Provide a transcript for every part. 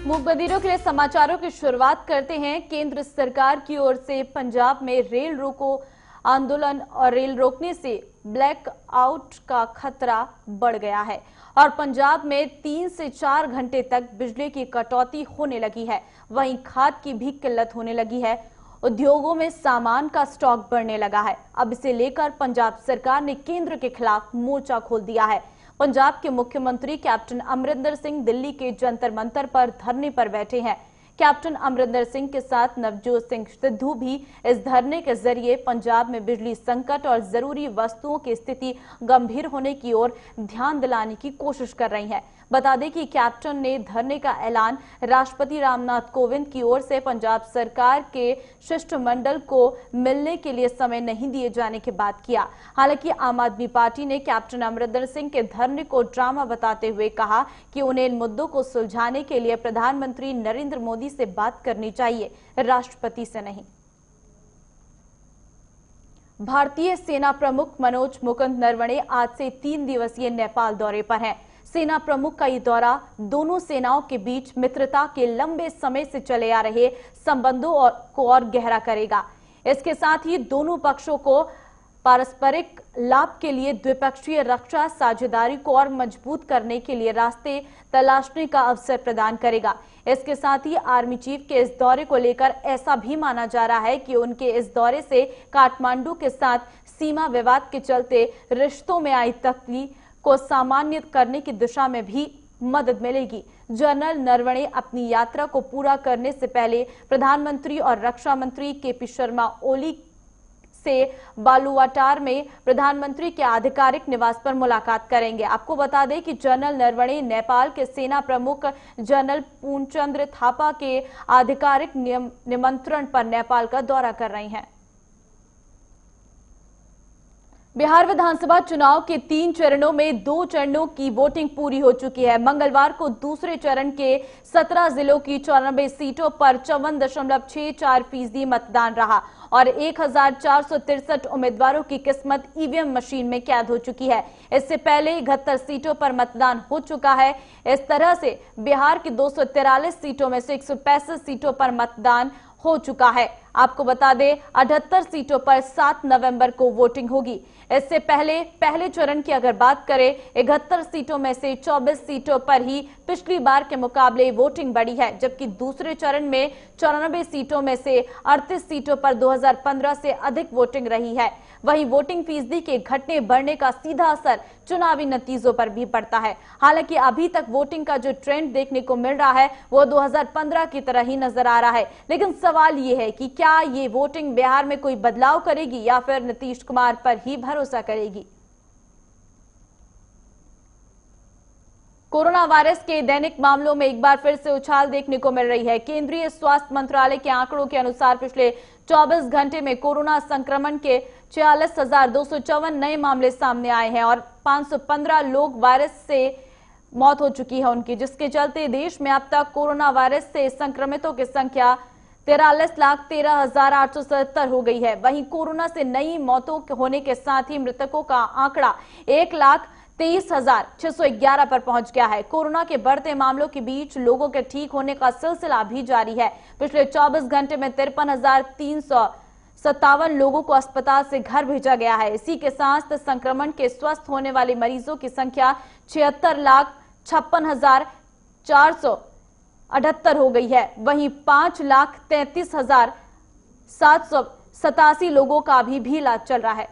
मूक बधिरों के लिए समाचारों की शुरुआत करते हैं। केंद्र सरकार की ओर से पंजाब में रेल रोको आंदोलन और रेल रोकने से ब्लैक आउट का खतरा बढ़ गया है और पंजाब में 3 से 4 घंटे तक बिजली की कटौती होने लगी है। वहीं खाद की भी किल्लत होने लगी है। उद्योगों में सामान का स्टॉक बढ़ने लगा है। अब इसे लेकर पंजाब सरकार ने केंद्र के खिलाफ मोर्चा खोल दिया है। पंजाब के मुख्यमंत्री कैप्टन अमरिंदर सिंह दिल्ली के जंतर मंतर पर धरने पर बैठे हैं। कैप्टन अमरिंदर सिंह के साथ नवजोत सिंह सिद्धू भी इस धरने के जरिए पंजाब में बिजली संकट और जरूरी वस्तुओं की स्थिति गंभीर होने की ओर ध्यान दिलाने की कोशिश कर रही हैं। बता दें कि कैप्टन ने धरने का ऐलान राष्ट्रपति रामनाथ कोविंद की ओर से पंजाब सरकार के शिष्टमंडल को मिलने के लिए समय नहीं दिए जाने के बाद किया। हालांकि आम आदमी पार्टी ने कैप्टन अमरिंदर सिंह के धरने को ड्रामा बताते हुए कहा कि उन्हें इन मुद्दों को सुलझाने के लिए प्रधानमंत्री नरेंद्र मोदी से बात करनी चाहिए, राष्ट्रपति से नहीं। भारतीय सेना प्रमुख मनोज मुकुंद नरवणे आज से 3 दिवसीय नेपाल दौरे पर हैं। सेना प्रमुख का ये दौरा दोनों सेनाओं के बीच मित्रता के लंबे समय से चले आ रहे संबंधों को और गहरा करेगा। इसके साथ ही दोनों पक्षों को पारस्परिक लाभ के लिए द्विपक्षीय रक्षा साझेदारी को और मजबूत करने के लिए रास्ते तलाशने का अवसर प्रदान करेगा। इसके साथ ही आर्मी चीफ के इस दौरे को लेकर ऐसा भी माना जा रहा है कि उनके इस दौरे से काठमांडू के साथ सीमा विवाद के चलते रिश्तों में आई तकलीफ को सामान्य करने की दिशा में भी मदद मिलेगी। जनरल नरवणे अपनी यात्रा को पूरा करने से पहले प्रधानमंत्री और रक्षा मंत्री केपी शर्मा ओली से बालुवाटार में प्रधानमंत्री के आधिकारिक निवास पर मुलाकात करेंगे। आपको बता दें कि जनरल नरवणे नेपाल के सेना प्रमुख जनरल पूर्णचंद्र थापा के आधिकारिक निमंत्रण पर नेपाल का दौरा कर रहे हैं। बिहार विधानसभा चुनाव के 3 चरणों में 2 चरणों की वोटिंग पूरी हो चुकी है। मंगलवार को दूसरे चरण के 17 जिलों की 94 सीटों पर 54.64% मतदान रहा और 1463 उम्मीदवारों की किस्मत ईवीएम मशीन में कैद हो चुकी है। इससे पहले 71 सीटों पर मतदान हो चुका है। इस तरह से बिहार की 243 सीटों में से 165 सीटों पर मतदान हो चुका है। आपको बता दें 78 सीटों पर 7 नवंबर को वोटिंग होगी। इससे पहले चरण की अगर बात करें 71 सीटों में से 24 सीटों पर ही पिछली बार के मुकाबले वोटिंग बढ़ी है, जबकि दूसरे चरण में 94 सीटों में से 38 सीटों पर 2015 से अधिक वोटिंग रही है। वहीं वोटिंग फीसदी के घटने बढ़ने का सीधा असर चुनावी नतीजों पर भी पड़ता है। हालांकि अभी तक वोटिंग का जो ट्रेंड देखने को मिल रहा है वो 2015 की तरह ही नजर आ रहा है। लेकिन सवाल ये है कि क्या ये वोटिंग बिहार में कोई बदलाव करेगी या फिर नीतीश कुमार पर ही भरोसा करेगी। कोरोना वायरस के दैनिक मामलों में एक बार फिर से उछाल देखने को मिल रही है। केंद्रीय स्वास्थ्य मंत्रालय के आंकड़ों के अनुसार पिछले 24 घंटे में कोरोना संक्रमण के 46,254 नए मामले सामने आए हैं और 515 लोग वायरस से मौत हो चुकी है उनकी, जिसके चलते देश में अब तक कोरोना वायरस से संक्रमितों की संख्या 43,13,877 हो गई है। वहीं कोरोना से नई मौतों होने के साथ ही मृतकों का आंकड़ा 1,23,611 पर पहुंच गया है। कोरोना के बढ़ते मामलों के बीच लोगों के ठीक होने का सिलसिला भी जारी है। पिछले 24 घंटे में 53,357 लोगों को अस्पताल से घर भेजा गया है। इसी के साथ संक्रमण के स्वस्थ होने वाले मरीजों की संख्या 76,56,478 हो गई है। वहीं 5,33,787 लोगों का अभी भी इलाज चल रहा है।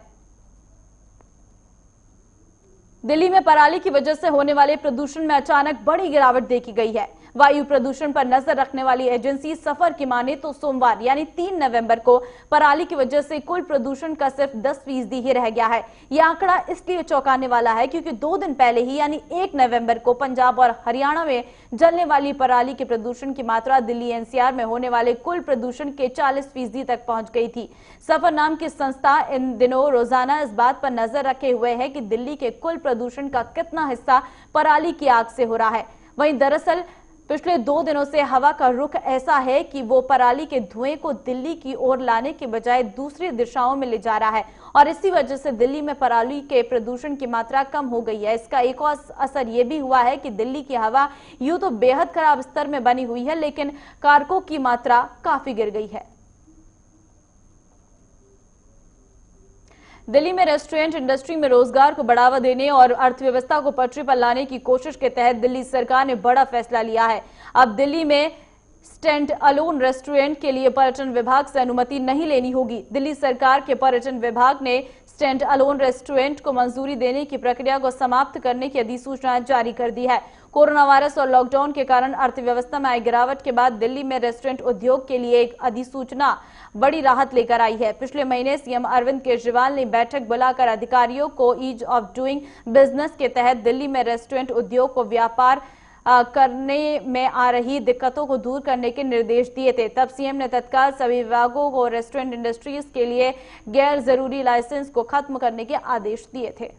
दिल्ली में पराली की वजह से होने वाले प्रदूषण में अचानक बड़ी गिरावट देखी गई है। वायु प्रदूषण पर नजर रखने वाली एजेंसी सफर की माने तो सोमवार यानी 3 नवंबर को पराली की वजह से कुल प्रदूषण का सिर्फ 10% ही रह गया है। यह आंकड़ा इसलिए चौंकाने वाला है क्योंकि 2 दिन पहले ही यानी 1 नवंबर को पंजाब और हरियाणा में जलने वाली पराली के प्रदूषण की मात्रा दिल्ली एनसीआर में होने वाले कुल प्रदूषण के 40% तक पहुंच गई थी। सफर नाम की संस्था इन दिनों रोजाना इस बात पर नजर रखे हुए है कि दिल्ली के कुल प्रदूषण का कितना हिस्सा पराली की आग से हो रहा है। वहीं दरअसल पिछले 2 दिनों से हवा का रुख ऐसा है कि वो पराली के धुएं को दिल्ली की ओर लाने के बजाय दूसरी दिशाओं में ले जा रहा है और इसी वजह से दिल्ली में पराली के प्रदूषण की मात्रा कम हो गई है। इसका एक और असर ये भी हुआ है कि दिल्ली की हवा यूं तो बेहद खराब स्तर में बनी हुई है, लेकिन कारकों की मात्रा काफी गिर गई है। दिल्ली में रेस्टोरेंट इंडस्ट्री में रोजगार को बढ़ावा देने और अर्थव्यवस्था को पटरी पर लाने की कोशिश के तहत दिल्ली सरकार ने बड़ा फैसला लिया है। अब दिल्ली में स्टैंड अलोन रेस्टोरेंट के लिए पर्यटन विभाग से अनुमति नहीं लेनी होगी। दिल्ली सरकार के पर्यटन विभाग ने स्टैंड अलोन रेस्टोरेंट को मंजूरी देने की प्रक्रिया को समाप्त करने की अधिसूचना जारी कर दी है। कोरोना वायरस और लॉकडाउन के कारण अर्थव्यवस्था में आई गिरावट के बाद दिल्ली में रेस्टोरेंट उद्योग के लिए एक अधिसूचना बड़ी राहत लेकर आई है। पिछले महीने सीएम अरविंद केजरीवाल ने बैठक बुलाकर अधिकारियों को ईज ऑफ डूइंग बिजनेस के तहत दिल्ली में रेस्टोरेंट उद्योग को व्यापार करने में आ रही दिक्कतों को दूर करने के निर्देश दिए थे। तब सीएम ने तत्काल सभी विभागों को रेस्टोरेंट इंडस्ट्रीज के लिए गैर जरूरी लाइसेंस को खत्म करने के आदेश दिए थे।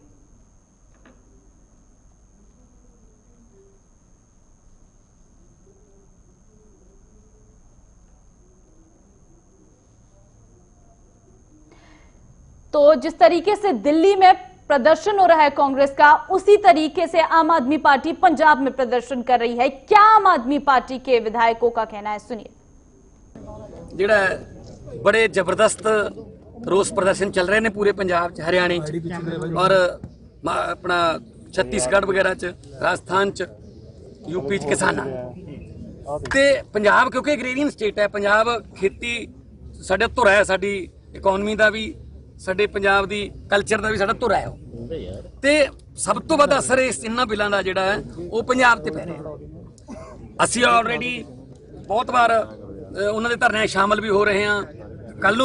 तो जिस तरीके से दिल्ली में प्रदर्शन हो रहा है कांग्रेस का, उसी तरीके से आम आदमी पार्टी पंजाब में प्रदर्शन कर रही है। क्या आम आदमी पार्टी के विधायकों का कहना है, सुनिए। ਜਿਹੜਾ बड़े जबरदस्त रोस प्रदर्शन चल रहे ने पूरे पंजाब च, हरियाणे और अपना छत्तीसगढ़ वगैरह च, राजस्थान च, यूपी च किसानां ते पंजाब क्योंकि एग्रेरियन स्टेट है। पंजाब खेती साडा धुरा है, साडी इकोनॉमी का भी, साडे पंजाब दी कल्चर का भी साडा धुरा है। ते सब तो वध असर इस इन्हां बिलों का जिहड़ा है वो पंजाब ते पै रहा। असीं ऑलरेडी बहुत बार उन्हां दे धरने शामिल भी हो रहे हैं। कल